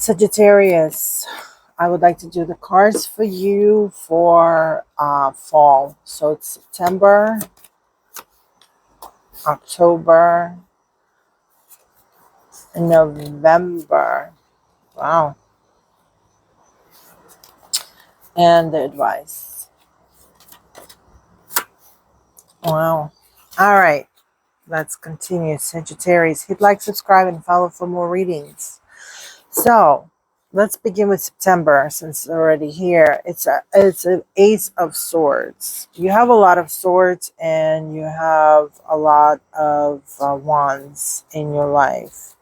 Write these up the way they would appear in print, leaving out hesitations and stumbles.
Sagittarius, I would like to do the cards for you for fall. So it's September, October, and November. Wow. And the advice. Wow. All right. Let's continue. Sagittarius, hit like, subscribe, and follow for more readings. So let's begin with September since it's already here. It's an Ace of Swords. You have a lot of swords and you have a lot of wands in your life.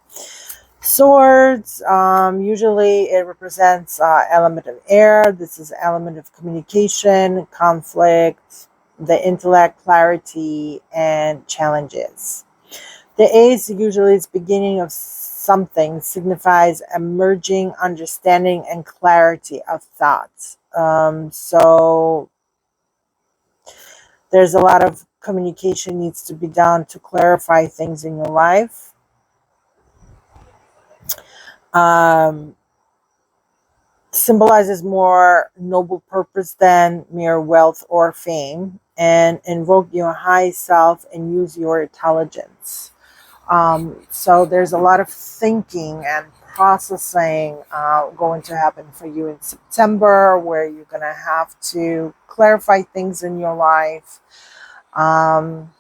Swords, usually it represents element of air. This is element of communication, conflict, the intellect, clarity, and challenges. The ace usually is beginning of something, signifies emerging understanding and clarity of thoughts. So there's a lot of communication needs to be done to clarify things in your life. Symbolizes more noble purpose than mere wealth or fame, and invoke your high self and use your intelligence. So there's a lot of thinking and processing going to happen for you in September, where you're going to have to clarify things in your life. When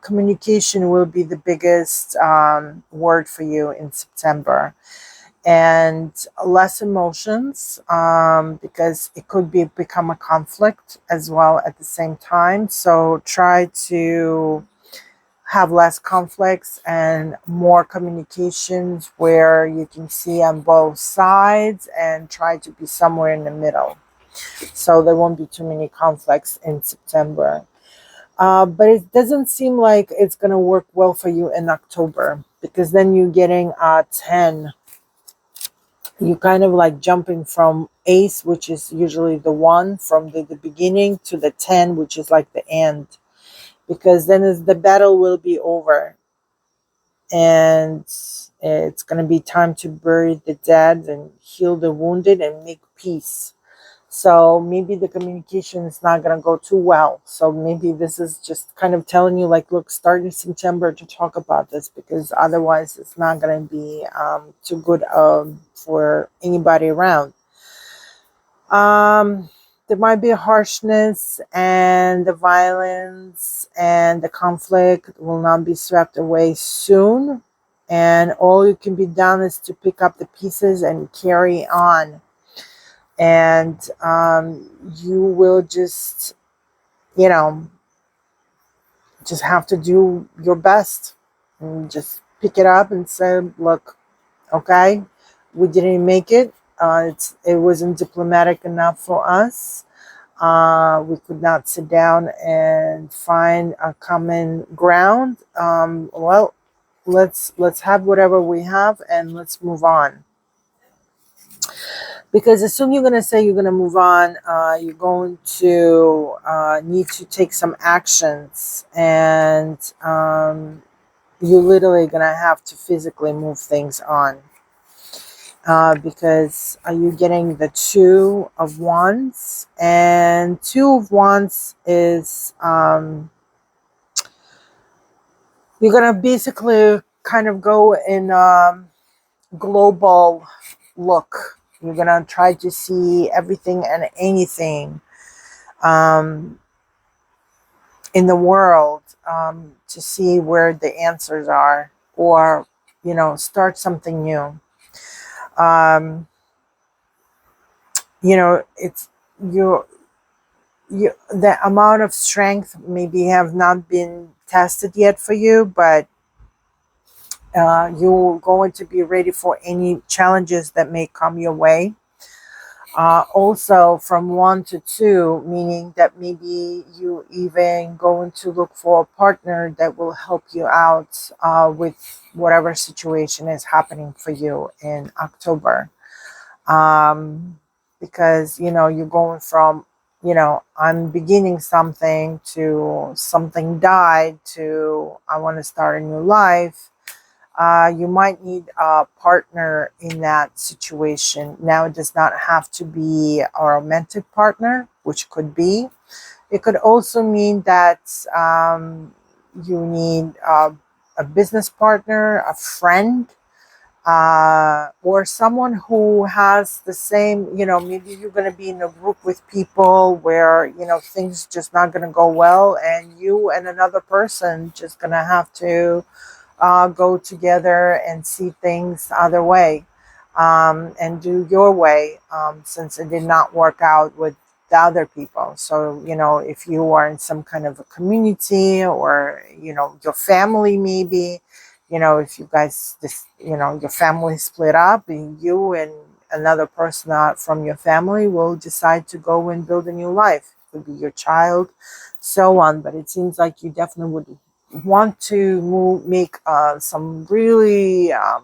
communication will be the biggest word for you in September, and less emotions, because it could become a conflict as well at the same time. So try to have less conflicts and more communications where you can see on both sides, and try to be somewhere in the middle. So there won't be too many conflicts in September. But it doesn't seem like it's going to work well for you in October, because then you're getting 10. You kind of like jumping from ace, which is usually the one from the beginning, to the 10, which is like the end, because then the battle will be over and it's going to be time to bury the dead and heal the wounded and make peace. So maybe the communication is not going to go too well. So maybe this is just kind of telling you, like, look, start in September to talk about this, because otherwise it's not going to be too good for anybody around. There might be a harshness, and the violence and the conflict will not be swept away soon. And all you can be done is to pick up the pieces and carry on. And you will just have to do your best and just pick it up and say, look, okay, we didn't make it. It wasn't diplomatic enough for us. We could not sit down and find a common ground. Well, let's have whatever we have and let's move on. Because as soon as you're going to say you're going to move on, you're going to need to take some actions, and you're literally going to have to physically move things on. Because you're getting the 2 of Wands, and 2 of Wands is you're going to basically kind of go in global look. You're going to try to see everything and anything in the world, to see where the answers are, or, start something new. It's the amount of strength maybe have not been tested yet for you, but you're going to be ready for any challenges that may come your way. Also from 1 to 2, meaning that maybe you even going to look for a partner that will help you out with whatever situation is happening for you in October. Because, you're going from, I'm beginning something, to something died, to I want to start a new life. You might need a partner in that situation. Now, it does not have to be a romantic partner, which could be. It could also mean that you need a business partner, a friend, or someone who has the same, maybe you're going to be in a group with people where, things just not going to go well, and you and another person just going to have to go together and see things the other way, and do your way, since it did not work out with the other people. So, if you are in some kind of a community, or, your family, maybe, if you guys just, your family split up, and you and another person out from your family will decide to go and build a new life. It could be your child, so on. But it seems like you definitely would want to make some really uh,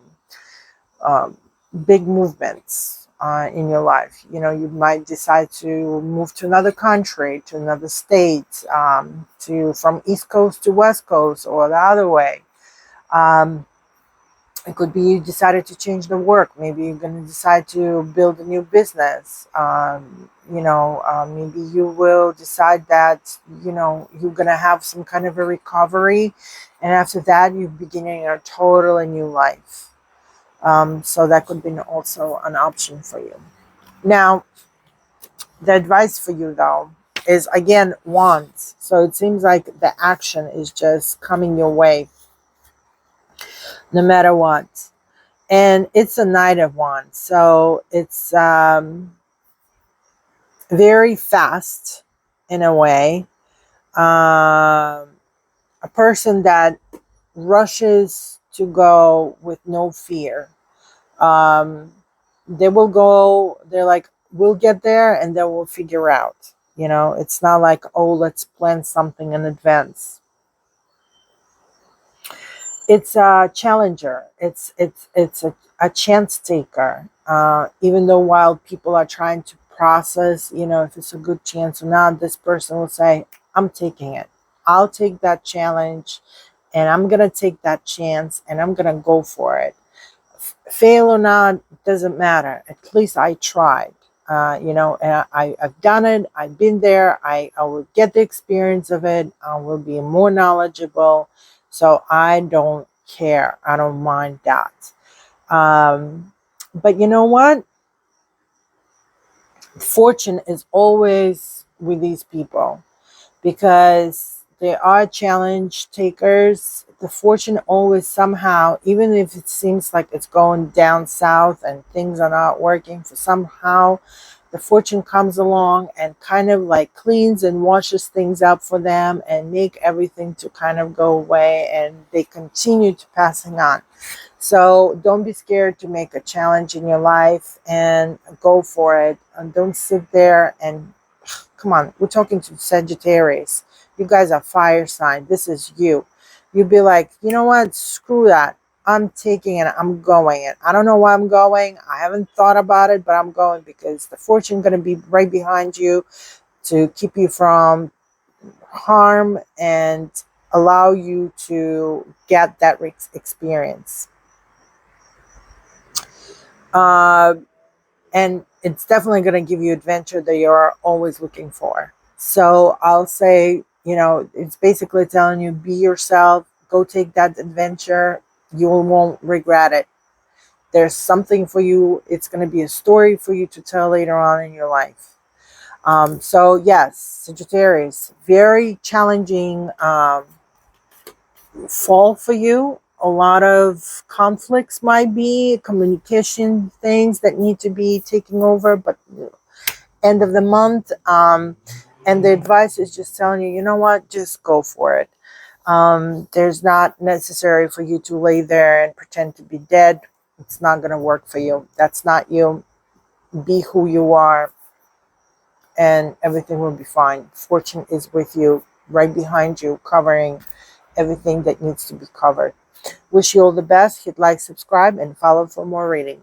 big movements in your life. You might decide to move to another country, to another state, to from East Coast to West Coast, or the other way. Um, it could be you decided to change the work. Maybe you're going to decide to build a new business. Maybe you will decide that, you're going to have some kind of a recovery. And after that, you're beginning a totally new life. So that could be also an option for you. Now, the advice for you, though, is again, wands. So it seems like the action is just coming your way no matter what. And it's a Knight of Wands, so it's very fast in a way. A person that rushes to go with no fear. Um, they will go, they're like, we'll get there and then we'll figure out. It's not like, oh, let's plan something in advance. It's a challenger. It's a chance taker. Even though while people are trying to process, if it's a good chance or not, this person will say, I'm taking it. I'll take that challenge, and I'm gonna take that chance, and I'm gonna go for it. Fail or not, doesn't matter. At least I tried. And I've done it. I've been there. I will get the experience of it. I will be more knowledgeable. So I don't care. I don't mind that. But you know what? Fortune is always with these people, because they are challenge takers. The fortune always somehow, even if it seems like it's going down south and things are not working, for somehow the fortune comes along and kind of like cleans and washes things up for them and make everything to kind of go away, and they continue to passing on. So don't be scared to make a challenge in your life and go for it. And don't sit there and, come on, we're talking to Sagittarius. You guys are fire sign. This is you. You'd be like, you know what? Screw that. I'm taking it. I'm going it. I don't know why I'm going. I haven't thought about it, but I'm going, because the fortune going to be right behind you to keep you from harm and allow you to get that experience. And it's definitely going to give you adventure that you're always looking for. So I'll say, it's basically telling you, be yourself, go take that adventure. You won't regret it. There's something for you. It's going to be a story for you to tell later on in your life. So yes, Sagittarius, very challenging fall for you. A lot of conflicts might be, communication things that need to be taking over, but end of the month. And the advice is just telling you, you know what, just go for it. There's not necessary for you to lay there and pretend to be dead. It's not going to work for you. That's not you. Be who you are, and everything will be fine. Fortune is with you, right behind you, covering everything that needs to be covered. Wish you all the best. Hit like, subscribe, and follow for more readings.